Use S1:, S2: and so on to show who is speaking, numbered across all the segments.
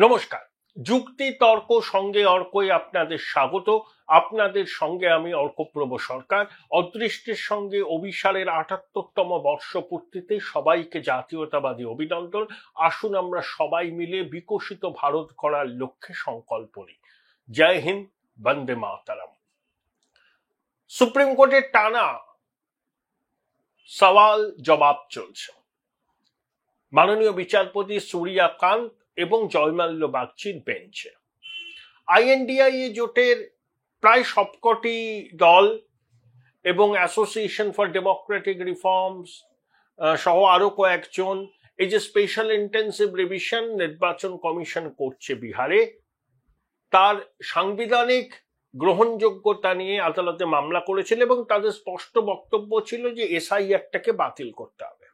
S1: নমস্কার, যুক্তি তর্ক সঙ্গে অর্কই আপনাদের স্বাগত। আপনাদের সঙ্গে আমি অর্কপ্রভ সরকার। অদৃষ্টের সঙ্গে অভিসারের ৭৮তম বর্ষপূর্তিতে সবাইকে জাতীয়তাবাদী অভিনন্দন। আসুন আমরা সবাই মিলে বিকশিত ভারত গড়ার লক্ষ্যে সংকল্প নিই। জয় হিন্দ, বন্দে মাতরম। সুপ্রিম কোর্টের টানা সওয়াল জবাব চলছে। মাননীয় বিচারপতি সূর্যকান্ত এবং জয়মাল্য বাগচির বেঞ্চে আইএনডিআইএ জোটের প্রায় সবকটি দল এবং অ্যাসোসিয়েশন ফর ডেমোক্রেটিক রিফর্মস সহ আরো কয়েকজন এই যে স্পেশাল ইন্টেন্সিভ রিভিশন নির্বাচন কমিশন করছে বিহারে, তার সাংবিধানিক গ্রহণযোগ্যতা নিয়ে আদালতে মামলা করেছিল এবং তাদের স্পষ্ট বক্তব্য ছিল যে এসআইআরটাকে বাতিল করতে হবে।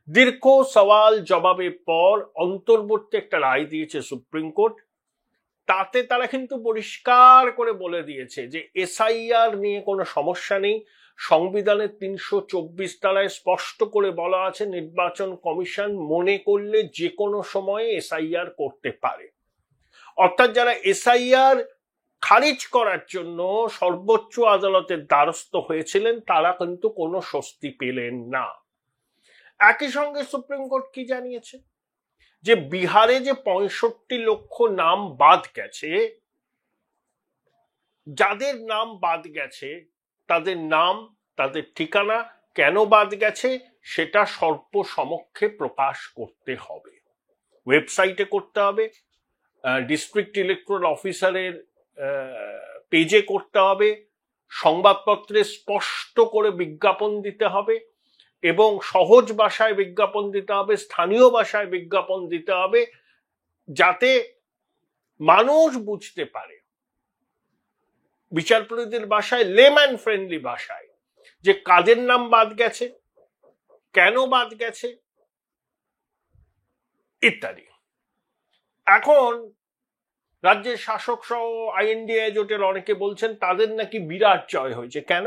S1: দীর্ঘ সওয়াল জবাবের পর অন্তর্বর্তী একটা রায় দিয়েছে সুপ্রিম কোর্ট। তাতে তারা কিন্তু পরিষ্কার করে বলে দিয়েছে যে এসআইআর নিয়ে কোনো সমস্যা নেই। সংবিধানের ৩২৪ ধারায় স্পষ্ট করে বলা আছে নির্বাচন কমিশন মনে করলে যে কোনো সময়ে এসআইআর করতে পারে। অর্থাৎ যারা এসআইআর খারিজ করার জন্য সর্বোচ্চ আদালতের দ্বারস্থ হয়েছিলেন তারা কিন্তু কোনো স্বস্তি পেলেন না। একই সঙ্গে সুপ্রিম কোর্ট কি জানিয়েছে যে বিহারে যে ৬৫ লক্ষ নাম বাদ গেছে, যাদের নাম বাদ গেছে তাদের নাম, তাদের ঠিকানা কেন বাদ গেছে সেটা সর্বসমক্ষে প্রকাশ করতে হবে। ওয়েবসাইটে করতে হবে, ডিস্ট্রিক্ট ইলেকটোরাল অফিসারের পেজে করতে হবে, সংবাদপত্রে স্পষ্ট করে বিজ্ঞাপন দিতে হবে এবং সহজ ভাষায় বিজ্ঞাপন দিতে হবে, স্থানীয় ভাষায় বিজ্ঞাপন দিতে হবে, যাতে মানুষ বুঝতে পারে, বিচারপতিদের ভাষায়, লেম্যান ফ্রেন্ডলি ভাষায়, যে কাদের নাম বাদ গেছে, কেন বাদ গেছে ইত্যাদি। এখন রাজ্যের শাসক সহ আইএনডিআই জোটের অনেকে বলছেন তাদের নাকি বিরাট জয় হয়েছে। কেন?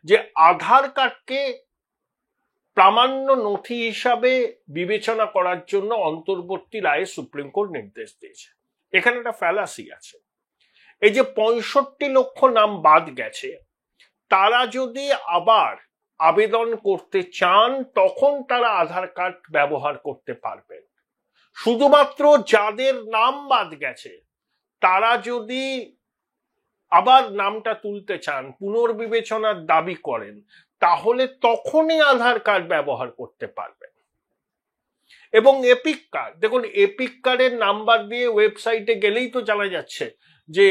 S1: যে আধার কার্ডকে প্রামাণ্য নথি হিসাবে বিবেচনা করার জন্য অন্তর্বর্তী রায়ে সুপ্রিম কোর্ট নির্দেশ দিয়েছে। এখানে একটা ফ্যালাসি আছে। এই যে ৬৫ লক্ষ নাম বাদ গেছে, তারা যদি আবার আবেদন করতে চান তখন তারা আধার কার্ড ব্যবহার করতে পারবেন। শুধুমাত্র যাদের নাম বাদ গেছে তারা যদি আবার নামটা তুলতে চান, পুনর্বিবেচনার দাবি করেন, তাহলে তখনই আধার কার্ড ব্যবহার করতে পারবেন। এবং এপিক কার্ড, দেখুন এপিক কার্ডের নাম্বার দিয়ে ওয়েবসাইটে গেলেই তো জানা যাচ্ছে যে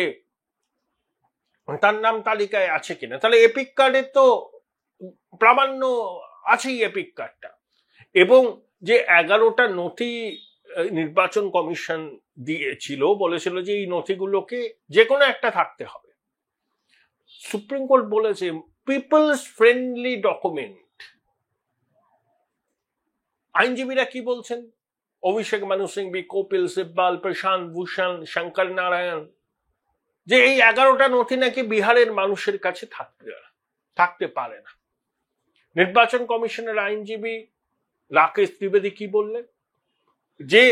S1: তার নাম তালিকায় আছে কিনা। তাহলে এপিক কার্ডের তো প্রামাণ্য আছেই এপিক কার্ডটা। এবং যে 11টা নথি নির্বাচন কমিশন দিয়েছিল, বলেছিল যে এই নথিগুলোকে যে কোনো একটা থাকতে হবে। সুপ্রিম কোর্ট বলেছে পিপলস ফ্রেন্ডলি ডকুমেন্ট। আইনজীবীরা কি বলছেন? অভিষেক মানু সিংভি, কপিল সিব্বাল, প্রশান্ত ভূষণ, শঙ্কর নারায়ণ, যে এই 11টা নথি নাকি বিহারের মানুষের কাছে থাকতে পারে না। নির্বাচন কমিশনের আইনজীবী রাকেশ ত্রিবেদী কি বললেন? যে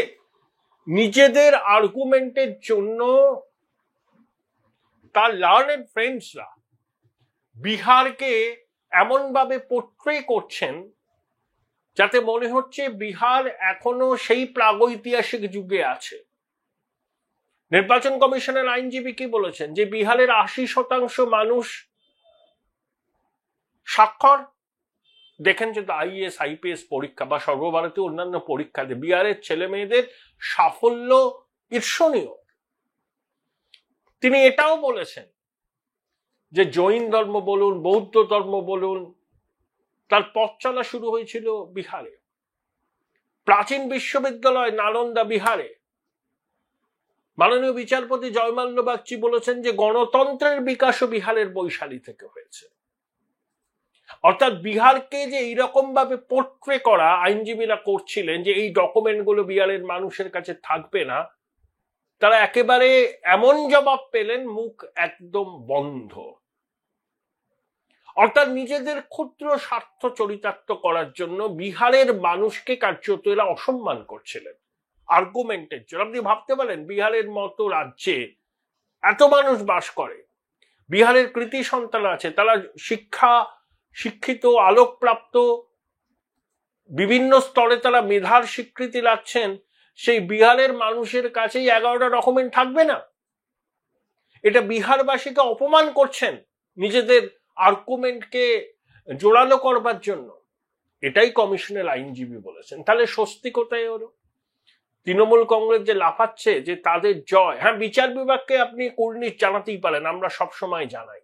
S1: নিজেদের আর্গুমেন্টের জন্য তার লার্নেড ফ্রেন্ডসরা বিহারকে এমন ভাবে পোট্রে করছেন যাতে মনে হচ্ছে বিহার এখনো সেই প্রাগৈতিহাসিক যুগে আছে। নির্বাচন কমিশনের আইনজীবী কি বলেছেন? যে বিহারের ৮০% মানুষ স্বাক্ষর দেখেন যে আইএএস আইপিএস পরীক্ষা বা সর্বভারতীয় অন্যান্য পরীক্ষাতে বিহারের ছেলে মেয়েদের সাফল্য ঈর্ষণীয়। তিনি এটাও বলেছেন যে জৈন ধর্ম বলুন, বৌদ্ধ ধর্ম বলুন, তার পথ চলা শুরু হয়েছিল বিহারে। প্রাচীন বিশ্ববিদ্যালয় নালন্দা বিহারে। মাননীয় বিচারপতি জয়মাল্য বাগচি বলেছেন যে গণতন্ত্রের বিকাশও বিহারের বৈশালী থেকে হয়েছে। অর্থাৎ বিহারকে যে এইরকম ভাবে পোট্রে করা আইনজীবীরা করছিলেন যে এই ডকুমেন্টগুলো বিহারের মানুষের কাছে থাকবে না, তারা একেবারে এমন জবাব পেলেন মুখ একদম বন্ধ। অর্থাৎ নিজেদের ক্ষুদ্র স্বার্থ চরিতার্থ করার জন্য বিহারের মানুষকে কার্যত এরা অসম্মান করছিলেন। আর্গুমেন্টের জন্য। আপনি ভাবতে পারেন বিহারের মতো রাজ্যে এত মানুষ বাস করে, বিহারের কৃতি সন্তান আছে, তারা শিক্ষিত, আলোকপ্রাপ্ত, বিভিন্ন স্তরে তারা মেধার স্বীকৃতি লাচ্ছেন, সেই বিহারের মানুষের কাছেই 11টা ডকুমেন্ট থাকবে না? এটা বিহারবাসীকে অপমান করছেন নিজেদের আর্গুমেন্টকে জোরালো করবার জন্য। এটাই কমিশনের আইনজীবী বলেছেন। তাহলে স্বস্তি কোথায় হলো? তৃণমূল কংগ্রেস যে লাফাচ্ছে যে তাদের জয়, হ্যাঁ, বিচার বিভাগকে আপনি কুর্নিশ জানাতেই পারেন, আমরা সবসময় জানাই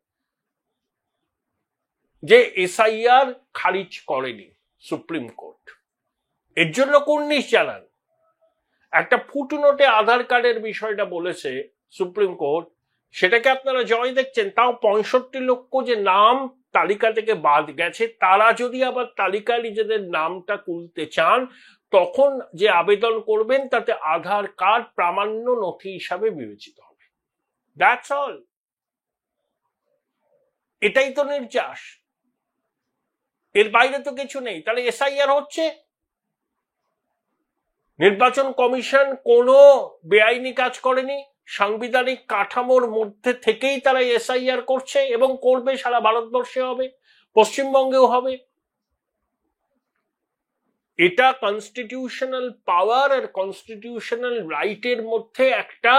S1: যে এসআইআর খারিজ করেনি সুপ্রিম কোর্ট, এর জন্য কুর্নিশ জানান। একটা ফুটনোটে আধার কার্ডের বিষয়টা বলেছে সুপ্রিম কোর্ট, সেটাকে আপনারা জয় দেখছেন। তাও 65 লক্ষ যে নাম তালিকা থেকে বাদ গেছে, তারা যদি আবার তালিকায় নিজেদের নামটা তুলতে চান, তখন যে আবেদন করবেন তাতে আধার কার্ড প্রামাণ্য নথি হিসাবে বিবেচিত হবে। That's all. এটাই তো নির্যাস, এর বাইরে তো কিছু নেই। তাহলে এসআইআর হচ্ছে, নির্বাচন কমিশন কোনো বেআইনি কাজ করেনি, সাংবিধানিক কাঠামোর মধ্যে থেকেই তারা এসআইআর করছে এবং করবে, সারা ভারতবর্ষে হবে, পশ্চিমবঙ্গেও হবে। এটা কনস্টিটিউশনাল পাওয়ার আর কনস্টিটিউশনাল রাইটের মধ্যে একটা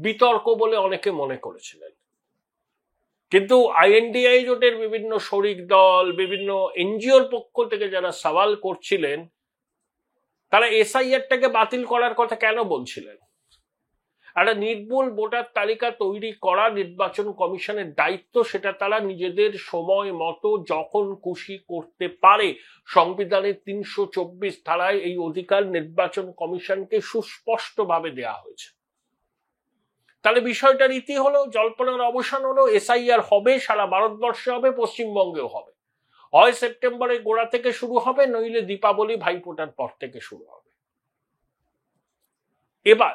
S1: বিতর্ক বলে অনেকে মনে করেছিলেন, কিন্তু আইএনডিআই জোটের বিভিন্ন শরিক দল, বিভিন্ন এনজিওর পক্ষ থেকে যারা সওয়াল করছিলেন, তারা এসআইআরটাকে বাতিল করার কথা কেন বলছিলেন? একটা নির্ভুল ভোটার তালিকা তৈরি করা নির্বাচন কমিশনের দায়িত্ব, সেটা তারা নিজেদের সময় মতো যখন খুশি করতে পারে। সংবিধানের 324 ধারায় এই অধিকার নির্বাচন কমিশনকে সুস্পষ্টভাবে দেওয়া হয়েছে। তাহলে বিষয়টার রীতি হলো, জল্পনার অবসান হলো, এসআইআর হবে, সারা ভারতবর্ষে হবে, পশ্চিমবঙ্গেও হবে। হয় সেপ্টেম্বরের গোড়া থেকে শুরু হবে, নইলে দীপাবলি ভাইফোঁটার পর থেকে শুরু হবে। এবার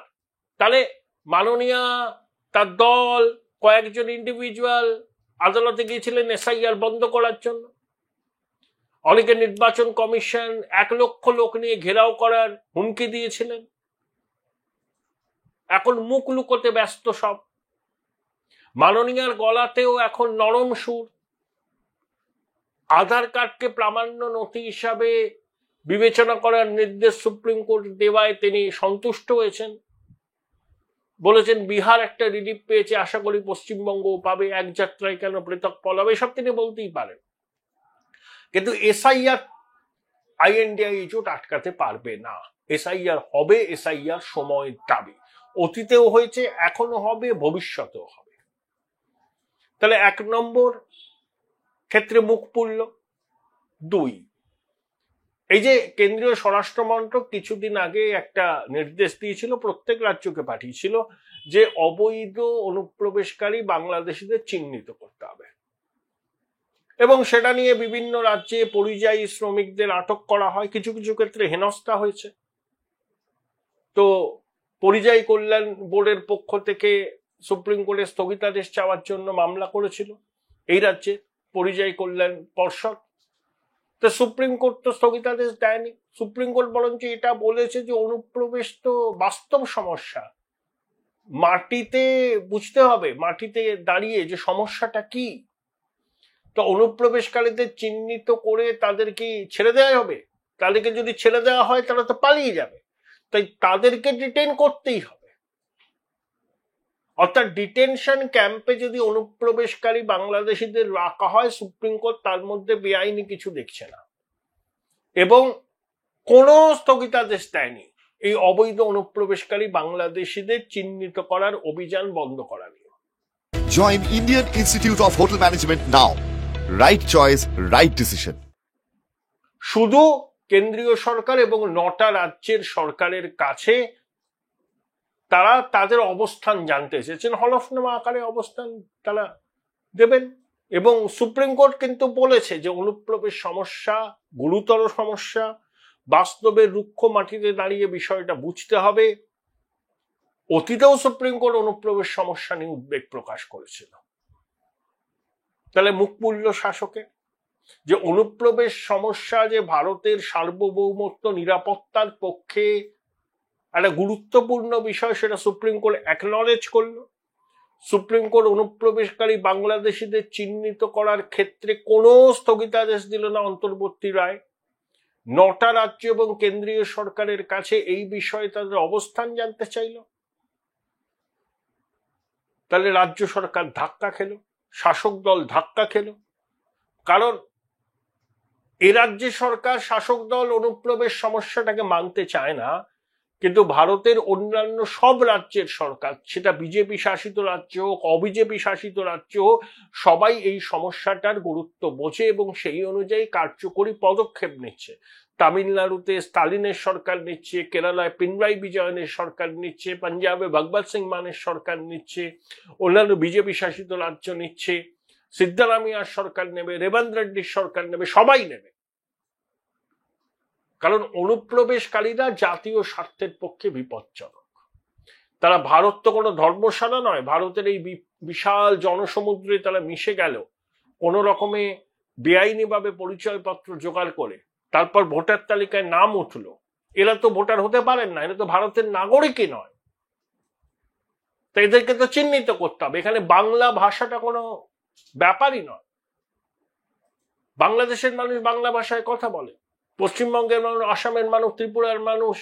S1: তাহলে মাননীয়া, তার দল, কয়েকজন ইন্ডিভিজুয়াল আদালতে গিয়েছিলেন এসআইআর বন্ধ করার জন্য। অনেকে নির্বাচন কমিশন 1 লক্ষ লোক নিয়ে ঘেরাও করার হুমকি দিয়েছিলেন। এখন মুখ লুকোতে ব্যস্ত সব। মাননীয়ার গলাতেও এখন নরম সুর। আধার কার্ডকে প্রামাণ্য নথি হিসাবে বিবেচনা করার নির্দেশ সুপ্রিম কোর্ট দেওয়ায় তিনি সন্তুষ্ট হয়েছেন, বলেছেন বিহার একটা রিলিফ পেয়েছে, আশা করি পশ্চিমবঙ্গও পাবে, এক যাত্রায় কেন পৃথক ফল হবে, এসব তিনি বলতেই পারেন। কিন্তু এসআইআর আইএনডিআই জোট আটকাতে পারবে না। এসআইআর হবে, এসআইআর সময়ের দাবি। অতীতেও হয়েছে, এখনো হবে, ভবিষ্যতেও হবে। তাহলে 1 নম্বর ক্ষেত্রে মুখ পুড়ল। 2, এই যে কেন্দ্রীয় স্বরাষ্ট্রমন্ত্রক কিছুদিন আগে একটা নির্দেশ দিয়েছিল, প্রত্যেক রাজ্যকে পাঠিয়েছিল, যে অবৈধ অনুপ্রবেশকারী বাংলাদেশিদের চিহ্নিত করতে হবে, এবং সেটা নিয়ে বিভিন্ন রাজ্যে পরিযায়ী শ্রমিকদের আটক করা হয়, কিছু কিছু ক্ষেত্রে হেনস্থা হয়েছে। তো পরিযায়ী কল্যাণ বোর্ডের পক্ষ থেকে সুপ্রিম কোর্টে স্থগিতাদেশ চাওয়ার জন্য মামলা করেছিল এই রাজ্যে পরিযায়ী কল্যাণ পর্ষদ। তো সুপ্রিম কোর্ট তো স্থগিতাদেশ দেয়নি। সুপ্রিম কোর্ট বরঞ্চ এটা বলেছে যে অনুপ্রবেশ তো বাস্তব সমস্যা, মাটিতে বুঝতে হবে, মাটিতে দাঁড়িয়ে যে সমস্যাটা কি। তো অনুপ্রবেশকারীদের চিহ্নিত করে তাদেরকে ছেড়ে দেওয়া হবে? তাদেরকে যদি ছেড়ে দেওয়া হয় তারা তো পালিয়ে যাবে, তাই তাদেরকে ডিটেইন করতেই হবে। অর্থাৎ ডিটেনশন ক্যাম্পে যদি অনুপ্রবেশকারী বাংলাদেশিদের রাখা হয়, সুপ্রিম কোর্ট তার মধ্যে বেআইনি কিছু দেখছে না এবং কোনো স্থগিতাদেশ দেয়নি এই অবৈধ অনুপ্রবেশকারী বাংলাদেশিদের চিহ্নিত করার অভিযান বন্ধ করা নিয়ে।
S2: Join Indian Institute of Hotel Management now. Right choice, right decision.
S1: শুধু কেন্দ্রীয় সরকার এবং 9টা রাজ্যের সরকারের কাছে তারা তাদের অবস্থান জানতে এসেছেন, হলফনামা আকারে অবস্থান তারা দেবেন। এবং সুপ্রিম কোর্ট কিন্তু বলেছে যে অনুপ্রবেশ সমস্যা গুরুতর সমস্যা, বাস্তবে রুক্ষ মাটিতে দাঁড়িয়ে বিষয়টা বুঝতে হবে। অতীতেও সুপ্রিম কোর্ট অনুপ্রবেশ সমস্যা নিয়ে উদ্বেগ প্রকাশ করেছিল। তাহলে মুখ পুড়ল শাসকে যে অনুপ্রবেশ সমস্যা যে ভারতের সার্বভৌমত্ব নিরাপত্তার পক্ষে একটা গুরুত্বপূর্ণ বিষয়, সেটা সুপ্রিম কোর্ট অ্যাকনলেজ করলো। সুপ্রিম কোর্ট অনুপ্রবেশকারী বাংলাদেশিদের চিহ্নিত করার ক্ষেত্রে কোনো স্থগিতাদেশ দিল না অন্তর্বর্তী রায়। 9টা রাজ্য এবং কেন্দ্রীয় সরকারের কাছে এই বিষয়ে তাদের অবস্থান জানতে চাইল। তাহলে রাজ্য সরকার ধাক্কা খেল, শাসক দল ধাক্কা খেল। কারণ এ রাজ্যে সরকার, শাসক দল অনুপ্রবেশ সমস্যাটাকে মানতে চায় না, কিন্তু ভারতের অন্যান্য সব রাজ্যের সরকার, সেটা বিজেপি শাসিত রাজ্য হোক, অবিজেপি শাসিত রাজ্য হোক, সবাই এই সমস্যাটার গুরুত্ব বোঝে এবং সেই অনুযায়ী কার্যকরী পদক্ষেপ নিচ্ছে। তামিলনাড়ুতে স্টালিনের সরকার নিচ্ছে, কেরালায় পিনরাই বিজয়নের সরকার নিচ্ছে, পাঞ্জাবে ভগবত সিং মানের সরকার নিচ্ছে, অন্যান্য বিজেপি শাসিত রাজ্য নিচ্ছে, সিদ্ধারামিয়ার সরকার নেবে, রেবন্ত রেড্ডির সরকার নেবে, সবাই নেবে। কারণ অনুপ্রবেশকারীরা জাতীয় স্বার্থের পক্ষে বিপজ্জনক। তারা, ভারত তো কোনো ধর্মশালা নয়, ভারতের এই বিশাল জনসমুদ্রে তারা মিশে গেল কোন রকমে বেআইনিভাবে পরিচয়পত্র জোগাড় করে, তারপর ভোটার তালিকায় নাম উঠলো। এরা তো ভোটার হতে পারেন না, এরা তো ভারতের নাগরিকই নয়। তো এদেরকে তো চিহ্নিত করতে হবে। এখানে বাংলা ভাষাটা কোনো ব্যাপারই নয়। বাংলাদেশের মানুষ বাংলা ভাষায় কথা বলে, পশ্চিমবঙ্গের মানুষ, আসামের মানুষ, ত্রিপুরার মানুষ,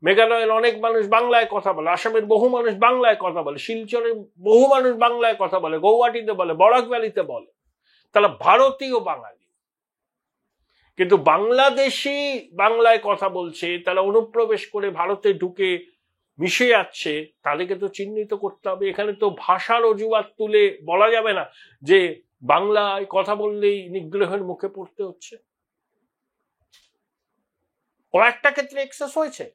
S1: মেঘালয়ের অনেক মানুষ বাংলায় কথা বলে, আসামের বহু মানুষ বাংলায় কথা বলে, শিলচরের বহু মানুষ বাংলায় কথা বলে, গৌহাটিতে বলে, বরাক ভ্যালিতে বলে। তাহলে ভারতীয় বাঙালি, কিন্তু বাংলাদেশি বাংলায় কথা বলছে, তারা অনুপ্রবেশ করে ভারতে ঢুকে মিশে যাচ্ছে, তাদেরকে তো চিহ্নিত করতে হবে। এখানে তো ভাষার অজুহাত তুলে বলা যাবে না যে বাংলায় কথা বললেই নিগ্রহের মুখে পড়তে হচ্ছে। কয়েকটা ক্ষেত্রে এক্সেস হয়েছে।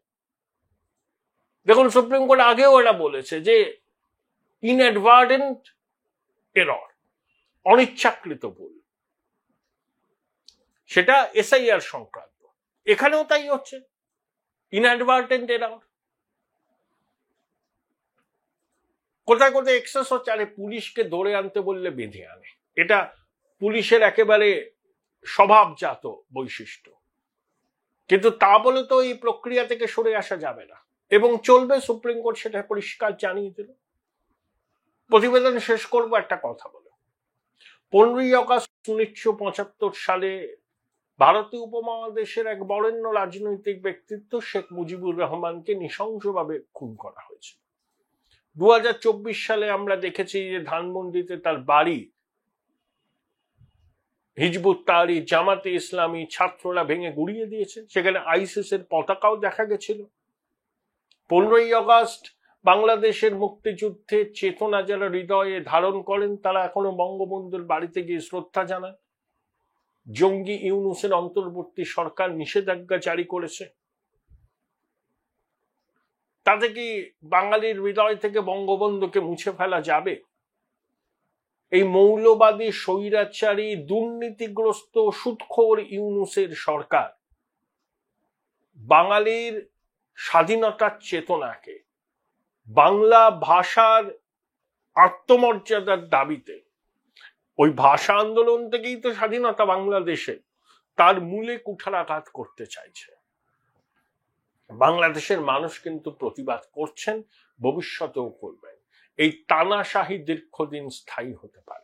S1: দেখুন, সুপ্রিম কোর্ট আগেও এটা বলেছে যে ইনঅ্যাডভার্টেন্ট এরর, অনিচ্ছাকৃত ভুল, সেটা এসআইআর সংক্রান্ত। এখানেও তাই হচ্ছে, ইনঅ্যাডভার্টেন্ট এরর। কোথায় কোথায় এক্সেস হচ্ছে। আরে পুলিশকে ধরে আনতে বললে বেঁধে আনে, এটা পুলিশের একেবারে স্বভাবজাত বৈশিষ্ট্য। কিন্তু তা বলে তো এই প্রক্রিয়া থেকে সরে আসা যাবে না এবং চলবে। সুপ্রিম কোর্ট সেটা পরিষ্কার জানিয়ে দিল। প্রতিবেদন শেষ করব একটা কথা বলে। 15ই আগস্ট 1975 সালে ভারতীয় উপমহাদেশের এক বরেণ্য রাজনৈতিক ব্যক্তিত্ব শেখ মুজিবুর রহমানকে নৃশংসভাবে খুন করা হয়েছে। 2024 সালে আমরা দেখেছি যে ধানমন্ডিতে তার বাড়ি হিজবুত তাহরির, জামাতে ইসলামী ছাত্ররা ভেঙে গুড়িয়ে দিয়েছে। সেখানে আইসিস এর পতাকাও দেখা গেছিল। 15ই আগস্ট বাংলাদেশের মুক্তিযুদ্ধের চেতনা যারা হৃদয়ে ধারণ করেন, তারা এখনো বঙ্গবন্ধুর বাড়িতে গিয়ে শ্রদ্ধা জানান। জঙ্গি ইউনূসের অন্তর্বর্তী সরকার নিষেধাজ্ঞা জারি করেছে। তাতে কি বাঙালির হৃদয় থেকে বঙ্গবন্ধুকে মুছে ফেলা যাবে? এই মৌলবাদী, স্বৈরাচারী, দুর্নীতিগ্রস্ত, সুদখোর ইউনূসের সরকার বাঙালির স্বাধীনতার চেতনাকে, বাংলা ভাষার আত্মমর্যাদার দাবিতে, ওই ভাষা আন্দোলন থেকেই তো স্বাধীনতা বাংলাদেশে, তার মূলে কুঠারাঘাত করতে চাইছে। বাংলাদেশের মানুষ কিন্তু প্রতিবাদ করছেন, ভবিষ্যতেও করবেন। এই তানাশাহি দীর্ঘদিন স্থায়ী হতে পারে।